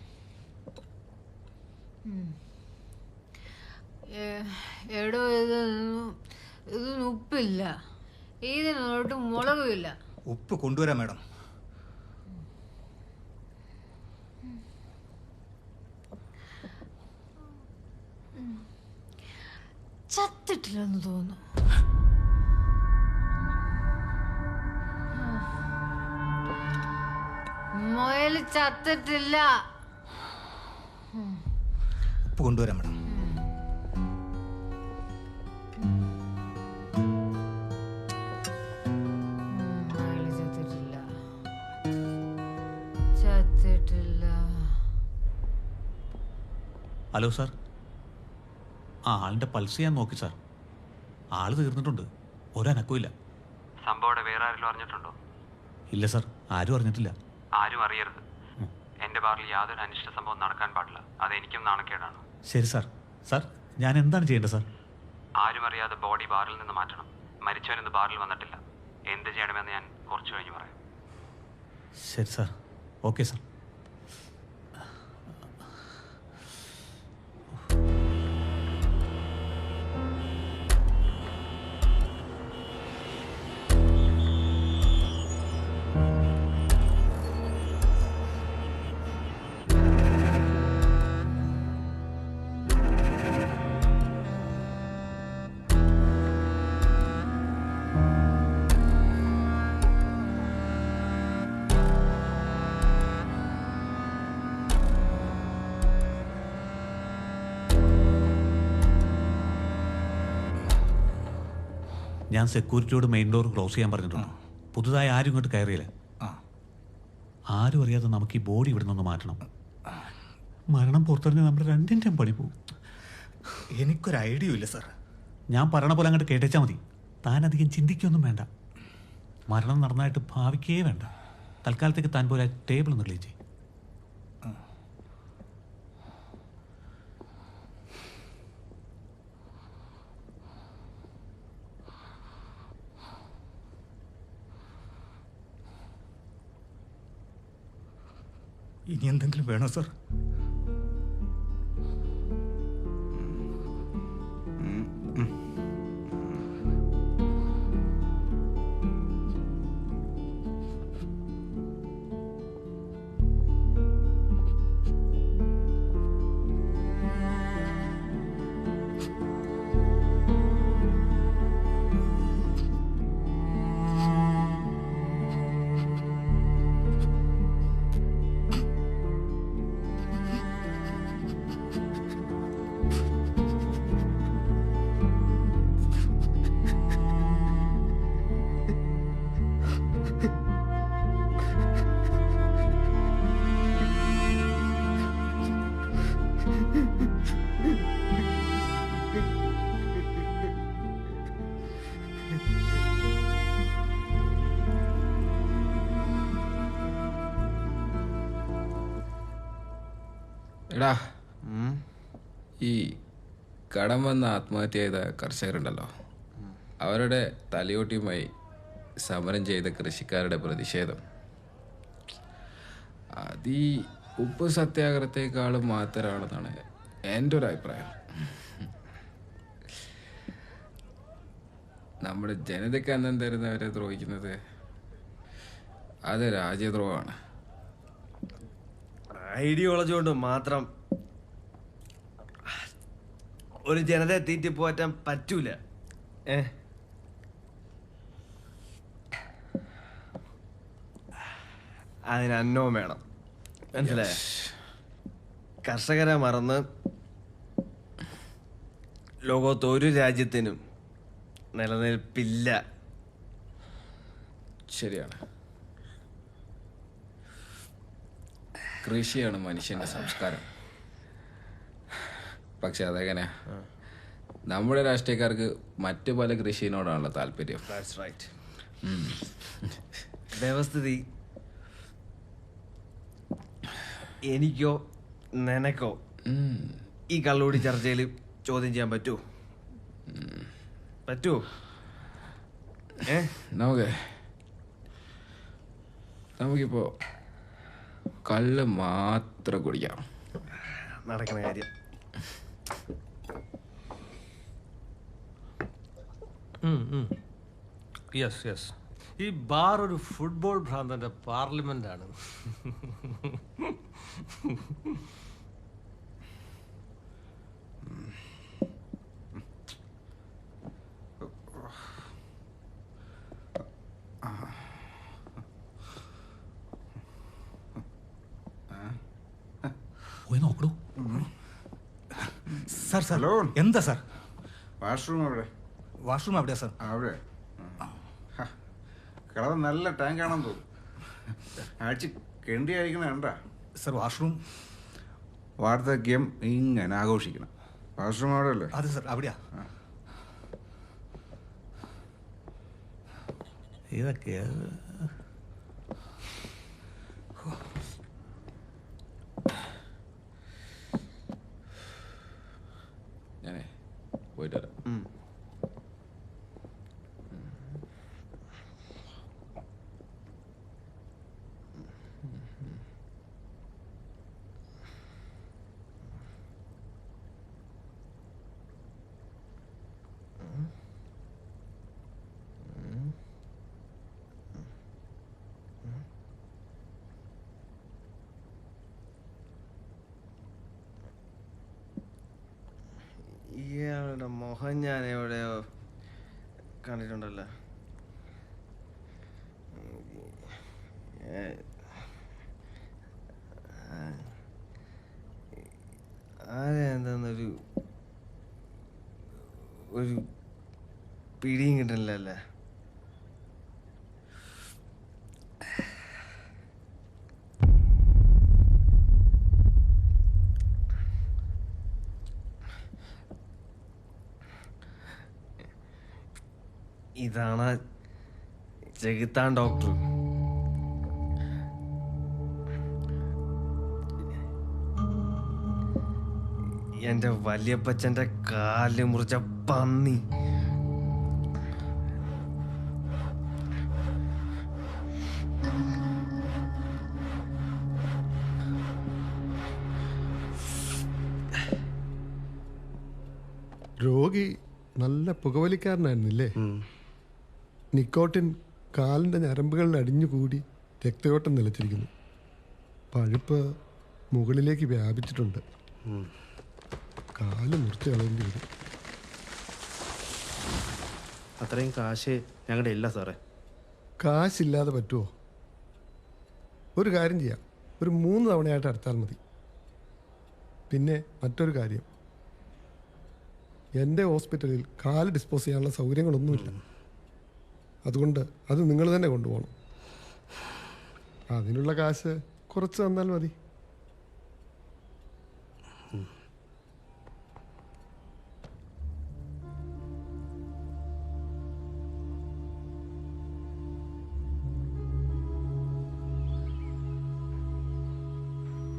എടോ ഇതിന് ഉപ്പില്ല, ഇതിനോട്ട് മുളകുമില്ല. ഉപ്പ് കൊണ്ടുവരാം മാഡം. ചത്തിട്ടില്ലെന്ന് തോന്നുന്നു. മുയൽ ചത്തിട്ടില്ല. ഉപ്പ് കൊണ്ടുവരാം മാഡം. Hello sir. ആളിൻ്റെ പൾസ് ഞാൻ നോക്കി സാർ. ആള് തീർന്നിട്ടുണ്ട്. ഒരനക്കവും. സംഭവം വേറെ ആരെങ്കിലും അറിഞ്ഞിട്ടുണ്ടോ? ഇല്ല സാർ, ആരും അറിഞ്ഞിട്ടില്ല. ആരും അറിയരുത്. എന്റെ ബാറിൽ യാതൊരു അനിഷ്ട സംഭവം നടക്കാൻ പാടില്ല. അത് എനിക്കും നാണക്കേടാണ്. ശരി സാർ. സാർ ഞാൻ എന്താണ് ചെയ്യേണ്ടത് സാർ? ആരും അറിയാതെ ബോഡി ബാറിൽ നിന്ന് മാറ്റണം. മരിച്ചവരെന്ന് ബാറിൽ വന്നിട്ടില്ല. എന്ത് ചെയ്യണമെന്ന് ഞാൻ കുറച്ച് കഴിഞ്ഞ് പറയാം. ശരി സാർ. Okay sir. ഞാൻ സെക്യൂരിറ്റിയോട് മെയിൻ ഡോർ ക്ലോസ് ചെയ്യാൻ പറഞ്ഞിട്ടുണ്ട്. പുതുതായി ആരും ഇങ്ങോട്ട് കയറിയില്ല. ആരും അറിയാതെ നമുക്ക് ഈ ബോഡി ഇവിടെ നിന്ന് മാറ്റണം. മരണം പുറത്തെറിഞ്ഞ് നമ്മുടെ രണ്ടിൻ്റെയും പണി പോകും. എനിക്കൊരു ഐഡിയ ഇല്ല സാർ. ഞാൻ പറയണ പോലെ അങ്ങോട്ട് കേട്ടേച്ചാൽ മതി. താൻ അധികം ചിന്തിക്കൊന്നും വേണ്ട. മരണം നടന്നായിട്ട് ഭാവിക്കേ വേണ്ട. തൽക്കാലത്തേക്ക് താൻ പോലെ ടേബിൾ ഒന്ന് ക്ലീൻ ചെയ്യും. ഇനി എന്തെങ്കിലും വേണോ സാർ? എടാ ഈ കടം വന്ന ആത്മഹത്യ ചെയ്ത കർഷകരുണ്ടല്ലോ, അവരുടെ തലയോട്ടിയുമായി സമരം ചെയ്ത കൃഷിക്കാരുടെ പ്രതിഷേധം അത് ഈ ഉപ്പ് സത്യാഗ്രഹത്തെക്കാളും മാത്രമാണെന്നാണ് എൻ്റെ ഒരു അഭിപ്രായം. നമ്മുടെ ജനതയ്ക്ക് അന്നം തരുന്നവരെ ദ്രോഹിക്കുന്നത് അത് രാജ്യദ്രോഹമാണ്. ഐഡിയോളജി കൊണ്ട് മാത്രം ഒരു ജനതയെ തീറ്റിപ്പോറ്റാൻ പറ്റൂല. അതിന് അന്നവും വേണം, മനസ്സിലായ? കർഷകരെ മറന്ന് ലോകത്ത് ഒരു രാജ്യത്തിനും നിലനിൽപ്പില്ല. ശരിയാണ്. കൃഷിയാണ് മനുഷ്യന്റെ സംസ്കാരം. പക്ഷെ അതെങ്ങനെയാ? നമ്മുടെ രാഷ്ട്രീയക്കാർക്ക് മറ്റു പല കൃഷിയോടാണല്ലോ താല്പര്യം. വ്യവസ്ഥിതി എനിക്കോ നിനക്കോ ഈ കള്ളുകൂടി ചർച്ചയിൽ ചോദ്യം ചെയ്യാൻ പറ്റുമോ? നമുക്കിപ്പോ കള്ള് മാത്രം കുടിക്കാം. നടക്കണ കാര്യം. യെസ് യെസ്, ഈ ബാർ ഒരു ഫുട്ബോൾ ഭ്രാന്തന്റെ പാർലമെന്റ് ആണ്. നോക്കൂ സാർ. സാർ എന്താ സാർ? വാഷ്റൂം അവിടെ. വാഷ്റൂം എവിടെയാ സാർ? അവിടെ കളർ നല്ല ടാങ്ക് ആണെന്ന് തോന്നുന്നു. ആഴ്ച കെണ്ടി അയക്കണ കണ്ടാ സാർ? വാഷ്റൂം വാർദ്ധക്യം ഇങ്ങനെ ആഘോഷിക്കണം. വാഷ്റൂം അവിടെ അല്ലേ? അതെ സാർ, അവിടെയാ. ഇതൊക്കെ ഞാനേ പോയിട്ട് വരാം. ഇയാളുടെ മുഖം ഞാൻ എവിടെയോ കണ്ടിട്ടുണ്ടല്ലോ. ആരെന്താന്നൊരു പിടിയും കിട്ടണില്ലല്ലേ. ഇതാണ് ചെകുത്താൻ ഡോക്ടർ. എന്റെ വല്യപ്പച്ചന്റെ കാല് മുറിച്ച പന്നി. രോഗി നല്ല പുകവലിക്കാരനായിരുന്നില്ലേ? നിക്കോട്ടിൻ കാലിൻ്റെ ഞരമ്പുകളിൽ അടിഞ്ഞുകൂടി രക്തയോട്ടം നിലച്ചിരിക്കുന്നു. പഴുപ്പ് മുകളിലേക്ക് വ്യാപിച്ചിട്ടുണ്ട്. കാല് മുറിച്ച് കളയേണ്ടി വരും. അത്രയും കാശ് ഞങ്ങളുടെ ഇല്ല സാറേ. കാശില്ലാതെ പറ്റുമോ? ഒരു കാര്യം ചെയ്യാം, ഒരു 3 തവണയായിട്ട് അടച്ചാൽ മതി. പിന്നെ മറ്റൊരു കാര്യം, എൻ്റെ ഹോസ്പിറ്റലിൽ കാല് ഡിസ്പോസ് ചെയ്യാനുള്ള സൗകര്യങ്ങളൊന്നുമില്ല. അതുകൊണ്ട് അത് നിങ്ങൾ തന്നെ കൊണ്ടുപോകണം. അതിനുള്ള കാശ് കുറച്ച് തന്നാൽ മതി.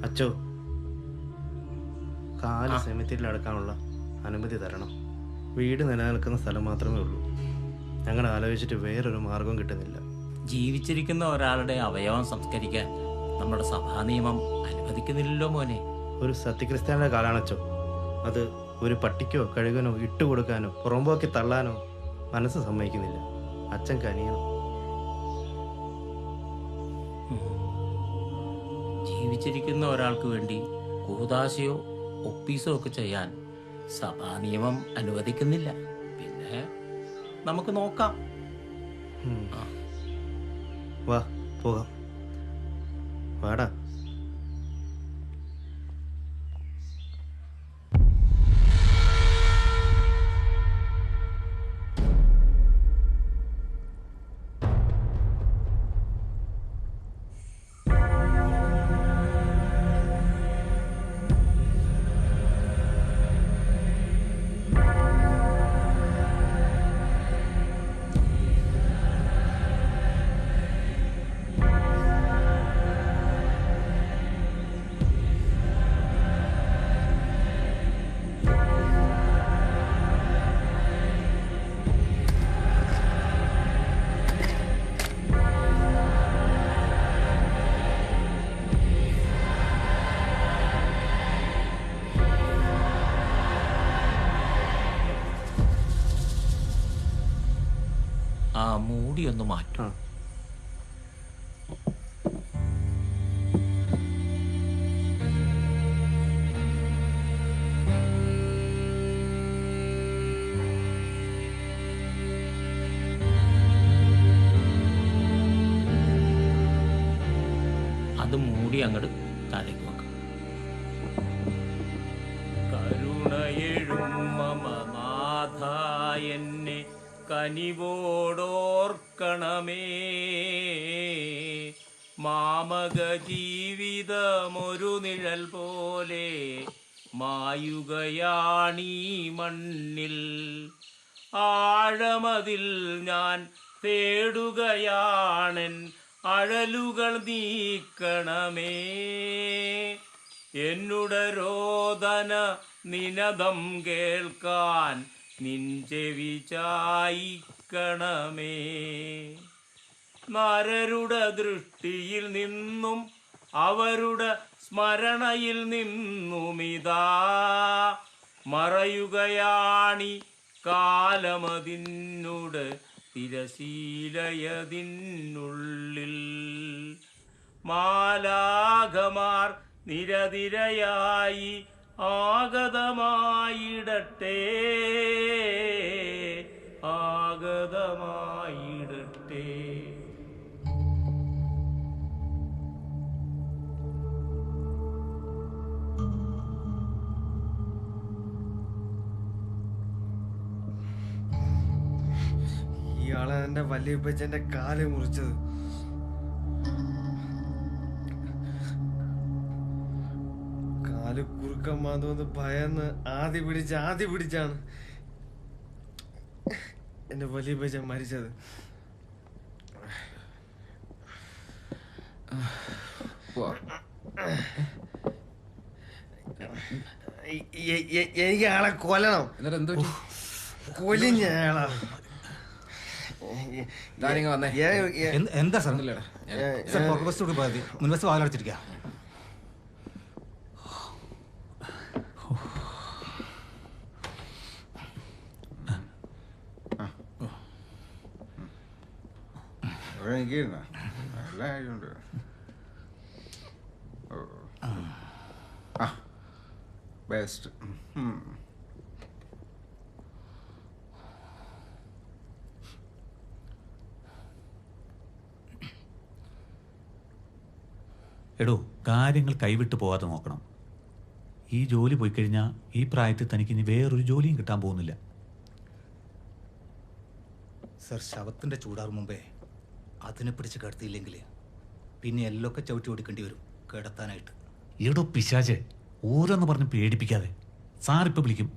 അച്ചോ, കാല് സെമിത്തേരിയിൽ അടക്കാനുള്ള അനുമതി തരണം. വീട് നിലനിൽക്കുന്ന സ്ഥലം മാത്രമേ ഉള്ളൂ. ഞങ്ങൾ ആലോചിച്ചിട്ട് വേറൊരു മാർഗവും കിട്ടുന്നില്ല. ജീവിച്ചിരിക്കുന്ന ഒരാളുടെ അവയവം സംസ്കരിക്കാൻ നമ്മുടെ സഭാ നിയമം അനുവദിക്കുന്നില്ലല്ലോ മോനെ. ഒരു സത്യക്രിസ്ത്യാനിയുടെ കാലാണച്ചോ. അത് ഒരു പട്ടിക്കോ കഴുകനോ ഇട്ടുകൊടുക്കാനോ പുറമ്പോക്കി തള്ളാനോ മനസ്സ് സമ്മതിക്കുന്നില്ല. അച്ഛൻ കനിയണം. ജീവിച്ചിരിക്കുന്ന ഒരാൾക്ക് വേണ്ടി കൂതാശയോ ഒപ്പീസോ ഒക്കെ ചെയ്യാൻ സഭാ നിയമം അനുവദിക്കുന്നില്ല. പിന്നെ നമുക്ക് നോക്കാം. വാ പോകാം. വാടാ. ആ മൂടി ഒന്ന് മാറ്റും. അത് മൂടി അങ്ങോട്ട് താഴേക്ക് വെക്കാം. കരുണയെഴും മമനാഥ എന്നെ കനിവോടോർക്കണമേ. മാമക ജീവിതമൊരു നിഴൽ പോലെ മായുകയാണീ മണ്ണിൽ. ആഴമതിൽ ഞാൻ തേടുകയാണെൻ അഴലുകൾ നീക്കണമേ. എന്നുടെ രോദന നിനദം കേൾക്കാൻ നിൻ ചെവി ചായിക്കണമേ. നരരുടെ ദൃഷ്ടിയിൽ നിന്നും അവരുടെ സ്മരണയിൽ നിന്നുമിതാ മറയുകയാണി കാലമതിന്നുടെ തിരശീലയതിനുള്ളിൽ. മാലാഖമാർ നിരതിരയായി ആഗതമായിടട്ടെ, ആഗതമായിടട്ടെ. ഇയാളെ എന്റെ വല്യപ്പച്ചന്റെ കാല് മുറിച്ചത്. കാല് കുറുക്കം മാന്തോന്ന് ഭയന്ന് ആദ്യ പിടിച്ചാണ് എന്റെ വല്യപ്പച്ചൻ മരിച്ചത്. എനിക്ക് ആളെ കൊല്ലണം. കൊലിഞ്ഞയാളാ. എന്താ സാർ? പുറകുവശത്തോട് പോയാൽ മുൻവശത്ത് വാതിലടച്ചിരിക്കുക. ബെസ്റ്റ്. എടോ, കാര്യങ്ങൾ കൈവിട്ട് പോകാതെ നോക്കണം. ഈ ജോലി പോയി കഴിഞ്ഞാൽ ഈ പ്രായത്തിൽ തനിക്ക് ഇനി വേറൊരു ജോലിയും കിട്ടാൻ പോകുന്നില്ല. സർ, ശവത്തിന്റെ ചൂടാറും മുമ്പേ അതിനെ പിടിച്ച് കിടത്തിയില്ലെങ്കിൽ പിന്നെ എല്ലൊക്കെ ചവിട്ടി ഓടിക്കേണ്ടി വരും കിടത്താനായിട്ട്. എടോ പിശാചെ, ഓരോന്ന് പറഞ്ഞ് പേടിപ്പിക്കാതെ. സാറിപ്പോൾ വിളിക്കും,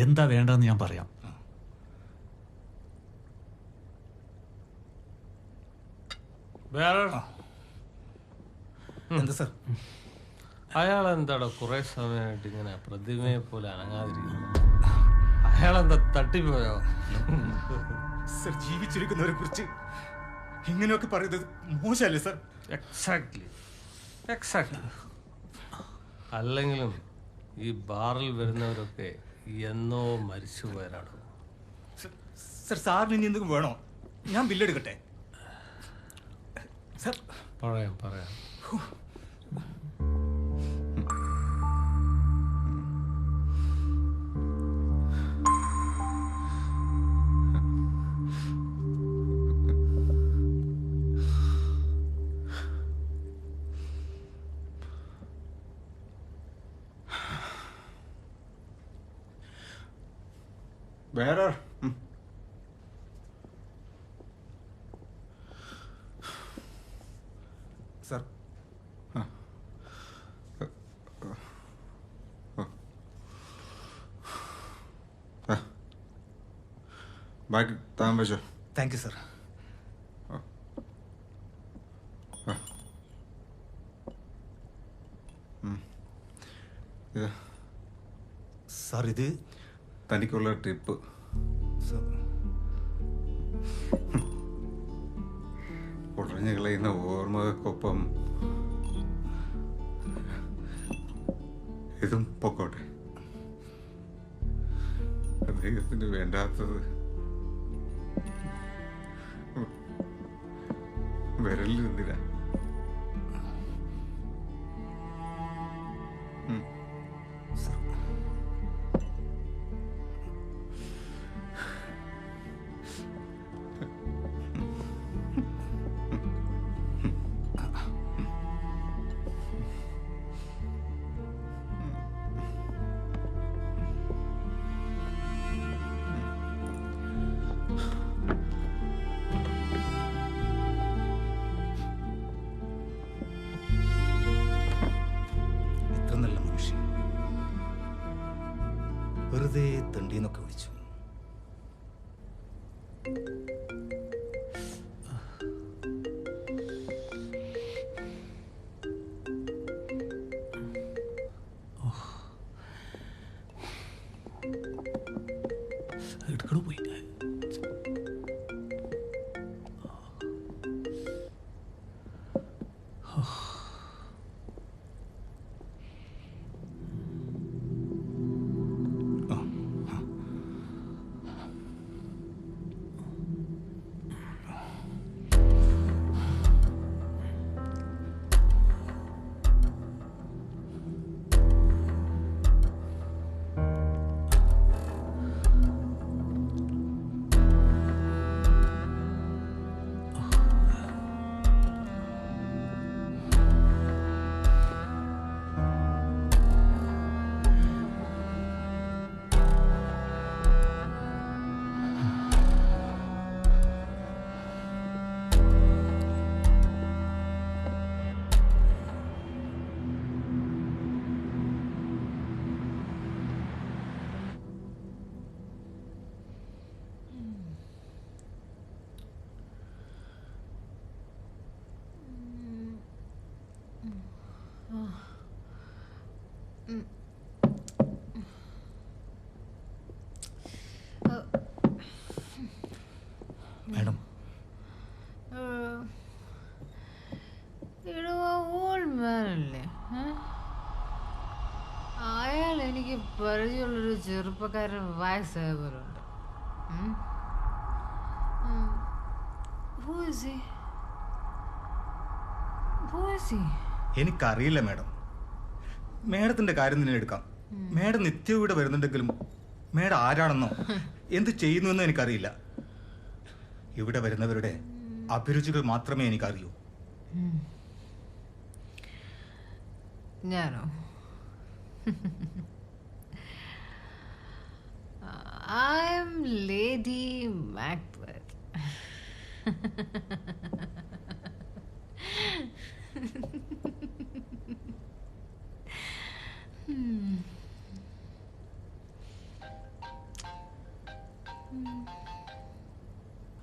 എന്താ വേണ്ടതെന്ന് ഞാൻ പറയാം. എന്താ സാർ? അയാൾ എന്താടോ കുറെ സമയമായിട്ട് ഇങ്ങനെ പ്രതിമയെ പോലെ അനങ്ങാതിരിക്കുന്നു? അയാളെന്താ തട്ടിപ്പോയോ? സർ, ജീവിച്ചിരിക്കുന്നവരെ കുറിച്ച് ഇങ്ങനെയൊക്കെ പറയുന്നത് മോശമല്ലേ സർ? എക്സാക്ട്ലി. അല്ലെങ്കിലും ഈ ബാറിൽ വരുന്നവരൊക്കെ എന്നോ മരിച്ചു പോയവരാണ്. സർ, സാറിന് ഇനി എന്തെങ്കിലും വേണോ? ഞാൻ ബില്ലെടുക്കട്ടെ? സർ, പറയാം. വേറെ സർ, ബാക്കി താൻ വെച്ചോ. Thank you sir. സാർ, ഇത് തനിക്കുള്ള ടിപ്പ്. ഉടഞ്ഞു കളയുന്ന ഓർമ്മകൾക്കൊപ്പം ഇതും പൊക്കോട്ടെ. അദ്ദേഹത്തിന് വേണ്ടാത്തത് വിരലിൽ നിന്നില്ല. വെറുതെ തണ്ടീന്നൊക്കെ വിളിച്ചു. എടുക്കണോ പോയി? മാഡം, ഓൾമാനല്ലേ? അയാൾ എനിക്ക് പരിചയമുള്ളൊരു ചെറുപ്പക്കാരൻ വയസ്സായ പോലെ ഉണ്ട്. എനിക്കറിയില്ല മാഡം. മേഡത്തിന്റെ കാര്യം തന്നെ എടുക്കാം. മേഡം നിത്യം ഇവിടെ വരുന്നുണ്ടെങ്കിലും മേഡം ആരാണെന്നോ എന്ത് ചെയ്യുന്നുവെന്നോ എനിക്കറിയില്ല. ഇവിടെ വരുന്നവരുടെ അഭിരുചികൾ മാത്രമേ എനിക്കറിയൂ. ഞാനോ? I am Lady Macbeth.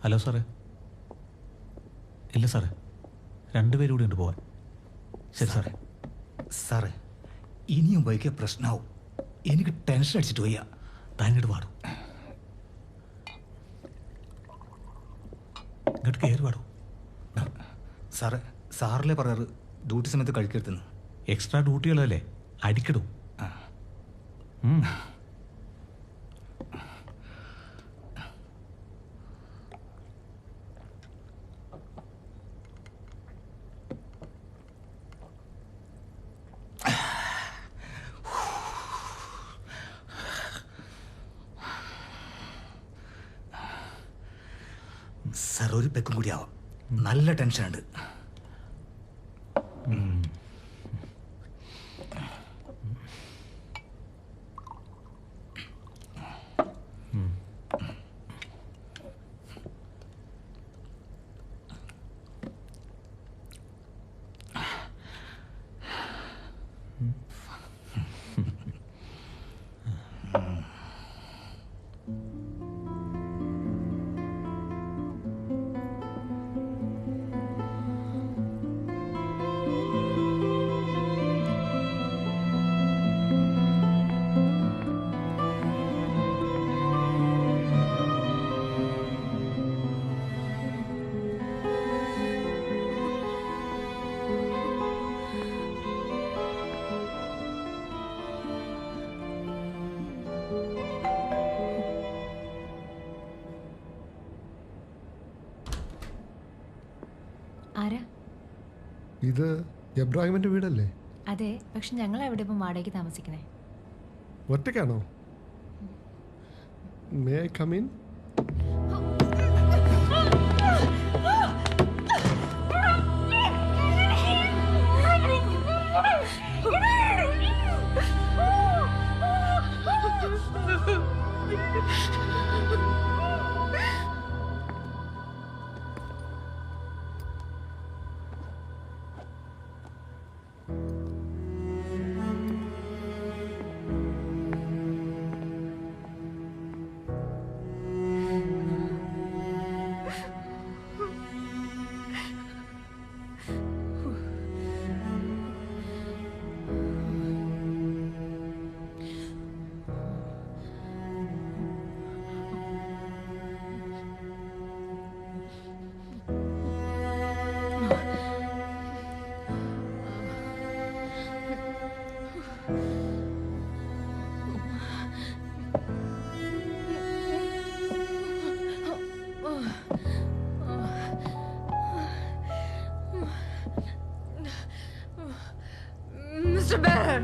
Hello സാറേ. ഇല്ല സാറേ, രണ്ടുപേരും കൂടി ഉണ്ട് പോവാൻ. ശരി സാറേ. സാറേ, ഇനിയും ബൈക്ക് പ്രശ്നമാവും. എനിക്ക് ടെൻഷൻ അടിച്ചിട്ട് വയ്യ. താനിങ്ങോട്ട് പാടും, ഇങ്ങോട്ട് കയറി പാടും. സാറല്ലേ പറയാറ് ഡ്യൂട്ടി സമയത്ത് കഴിക്കരുതെന്ന്? എക്സ്ട്രാ ഡ്യൂട്ടികളല്ലേ, അടിക്കിടും. സാർ ഒരു പെക്കും കൂടി ആവാം. നല്ല ടെൻഷനുണ്ട്. ആരാ? ഇത് എബ്രാഹിമിന്റെ വീടല്ലേ? അതെ, പക്ഷെ ഞങ്ങൾ എവിടെ ഇപ്പം വാടകയ്ക്ക് താമസിക്കണേ? ഒറ്റയ്ക്കാണോ? May I come in? Mister Bear,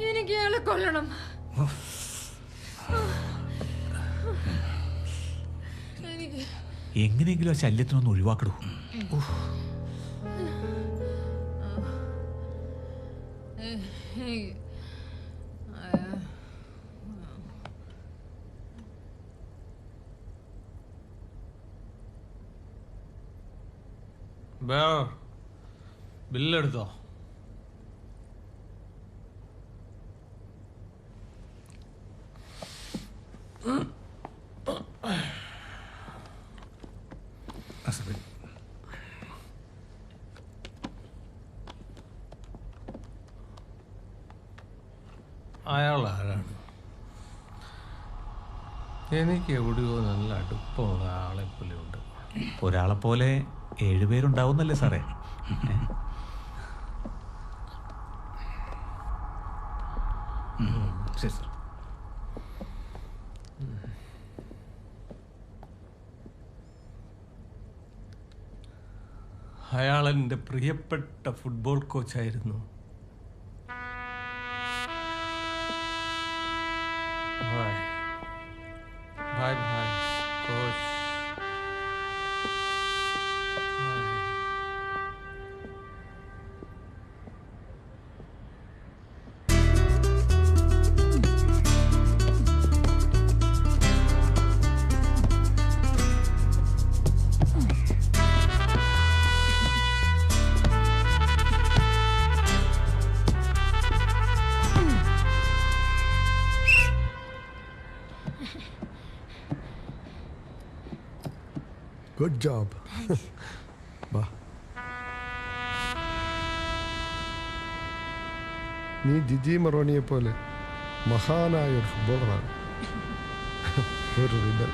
എനിക്ക് ഇയാളെ കൊല്ലണം. എങ്ങനെയെങ്കിലും ആ ശല്യത്തിനൊന്ന് ഒഴിവാക്കടൂ. ബില്ലെടുത്തോ? അയാൾ ആരാണ്? എനിക്ക് എവിടെയോ നല്ല അടുപ്പമുള്ള ആളെ പോലെ ഉണ്ട്. ഒരാളെ പോലെ 7 പേരുണ്ടാവുന്നല്ലേ സാറേ? ശരി സാർ. അയാൾ എൻ്റെ പ്രിയപ്പെട്ട ഫുട്ബോൾ കോച്ചായിരുന്നു. Bye bye coach. Good job. Bah. നീ ജിജി മറോണിയെ പോലെ മഹാനായ ഒരു ഫുട്ബോളറാണ്, ഒരു റിബൽ.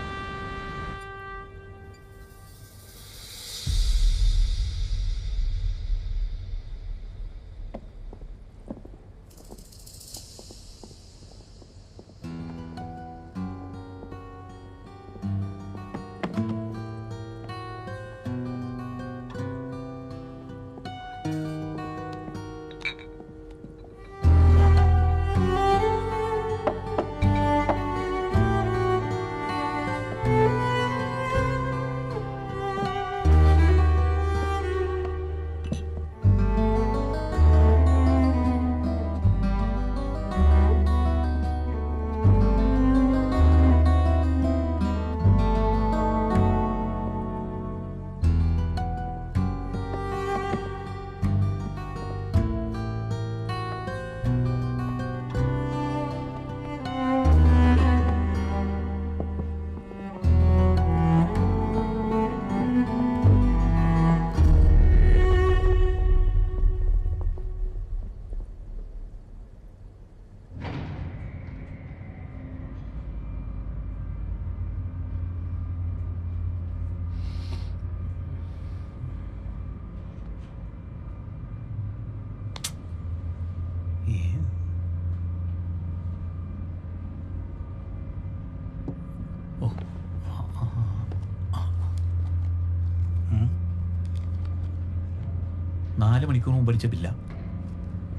നാല് മണിക്കൂർ മുമ്പ് അടിച്ച ബില്ല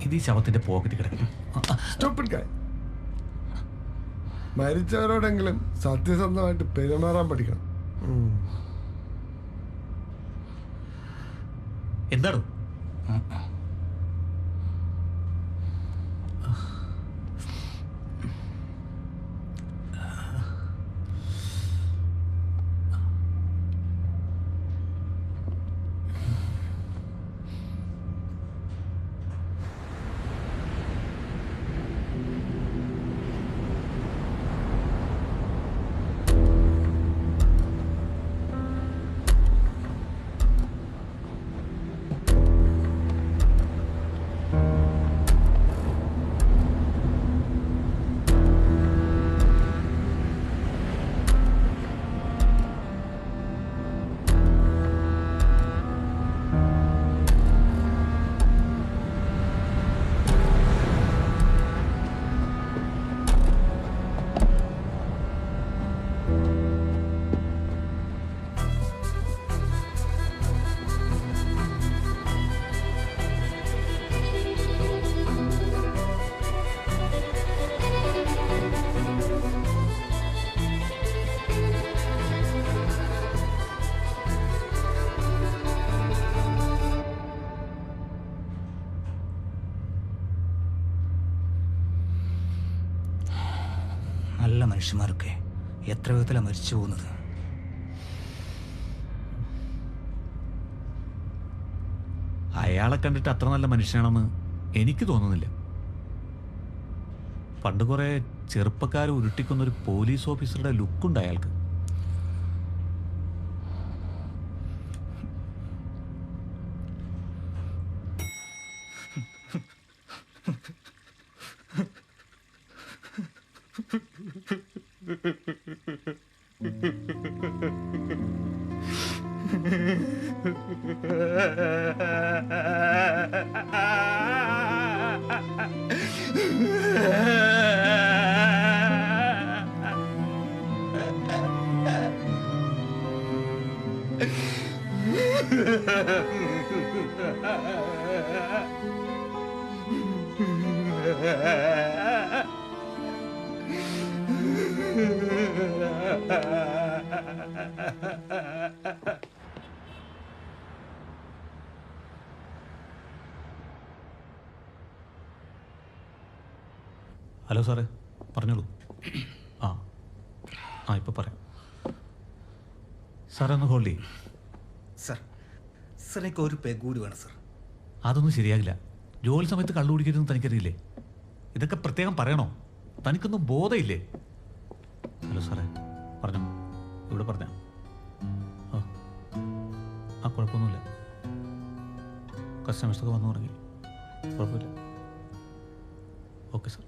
ഇത് ഈ ശവത്തിന്റെ പോക്കറ്റ് കിടക്കും. മരിച്ചവരോടെങ്കിലും സത്യസന്ധമായിട്ട് പെരുമാറാൻ പഠിക്കണം. എന്താണ് നല്ല മനുഷ്യന്മാരൊക്കെ എത്ര വിധത്തിലാണ് മരിച്ചു പോകുന്നത്. അയാളെ കണ്ടിട്ട് അത്ര നല്ല മനുഷ്യനാണെന്ന് എനിക്ക് തോന്നുന്നില്ല. പണ്ട് കുറെ ചെറുപ്പക്കാർ ഉരുട്ടിക്കൊന്നൊരു പോലീസ് ഓഫീസറുടെ ലുക്കുണ്ട് അയാൾക്ക്. ഹലോ സാറേ, പറഞ്ഞോളൂ. ആ ഇപ്പോൾ പറയാം. സാറേ ഒന്ന് ഹോൾഡ് ചെയ്യും. സാർ എനിക്ക് ഒരു പെഗ് കൂടി വേണം സാർ. അതൊന്നും ശരിയാകില്ല. ജോലി സമയത്ത് കള്ളു കുടിക്കരുതെന്ന് തനിക്കറിയില്ലേ? ഇതൊക്കെ പ്രത്യേകം പറയണോ? തനിക്കൊന്നും ബോധമില്ലേ? ഹലോ സാറേ, പറഞ്ഞോ, ഇവിടെ പറഞ്ഞോ. കുഴപ്പമൊന്നുമില്ല. കസ്റ്റമേഴ്സൊക്കെ വന്നു തുടങ്ങി. കുഴപ്പമില്ല. Okay sir.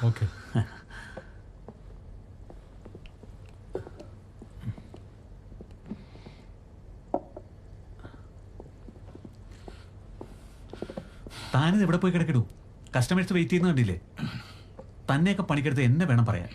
ഓക്കെ. താനിത് എവിടെ പോയി കിടക്കിടൂ? കസ്റ്റമേഴ്സ് വെയിറ്റ് ചെയ്യുന്ന കണ്ടില്ലേ? തന്നെയൊക്കെ പണിക്കെടുത്ത് എന്നെ വേണം പറയാൻ.